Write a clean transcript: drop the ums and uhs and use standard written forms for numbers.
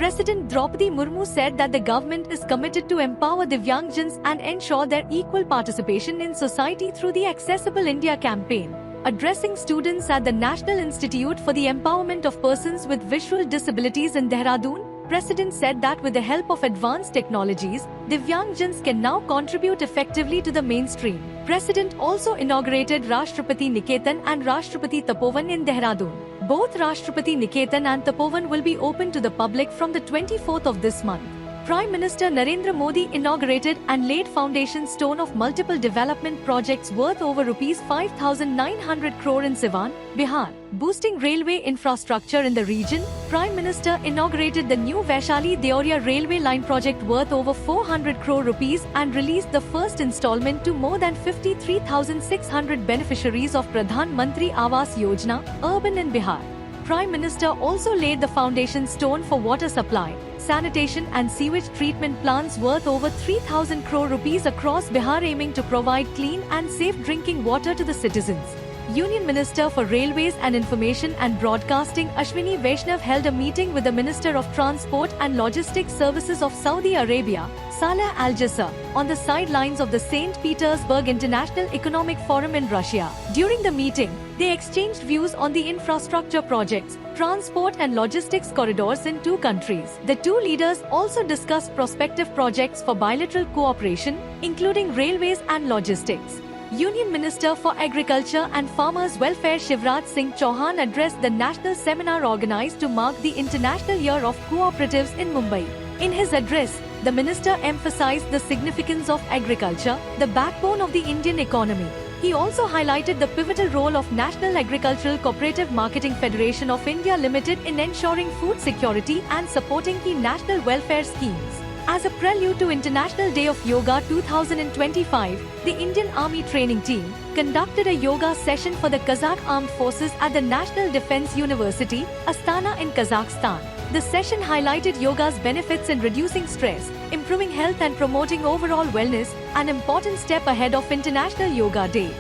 President Draupadi Murmu said that the government is committed to empower Divyangjans and ensure their equal participation in society through the Accessible India campaign. Addressing students at the National Institute for the Empowerment of Persons with Visual Disabilities in Dehradun, President said that with the help of advanced technologies, Divyangjans can now contribute effectively to the mainstream. President also inaugurated Rashtrapati Niketan and Rashtrapati Tapovan in Dehradun. Both Rashtrapati Niketan and Tapovan will be open to the public from the 24th of this month. Prime Minister Narendra Modi inaugurated and laid foundation stone of multiple development projects worth over rupees 5,900 crore in Siwan, Bihar. Boosting railway infrastructure in the region, Prime Minister inaugurated the new Vaishali-Deoria railway line project worth over 400 crore rupees and released the first installment to more than 53,600 beneficiaries of Pradhan Mantri Awas Yojana, urban in Bihar. Prime Minister also laid the foundation stone for water supply, sanitation and sewage treatment plants worth over 3,000 crore rupees across Bihar, aiming to provide clean and safe drinking water to the citizens. Union Minister for Railways and Information and Broadcasting Ashwini Vaishnav held a meeting with the Minister of Transport and Logistics Services of Saudi Arabia, Saleh Al Jasser, on the sidelines of the St. Petersburg International Economic Forum in Russia. During the meeting, they exchanged views on the infrastructure projects, transport and logistics corridors in two countries. The two leaders also discussed prospective projects for bilateral cooperation, including railways and logistics. Union Minister for Agriculture and Farmers Welfare Shivraj Singh Chauhan addressed the national seminar organized to mark the International Year of Cooperatives in Mumbai. In his address, the minister emphasized the significance of agriculture, the backbone of the Indian economy. He also highlighted the pivotal role of National Agricultural Cooperative Marketing Federation of India Limited in ensuring food security and supporting key national welfare schemes. As a prelude to International Day of Yoga 2025, the Indian Army training team conducted a yoga session for the Kazakh Armed Forces at the National Defense University, Astana in Kazakhstan. The session highlighted yoga's benefits in reducing stress, improving health and promoting overall wellness, an important step ahead of International Yoga Day.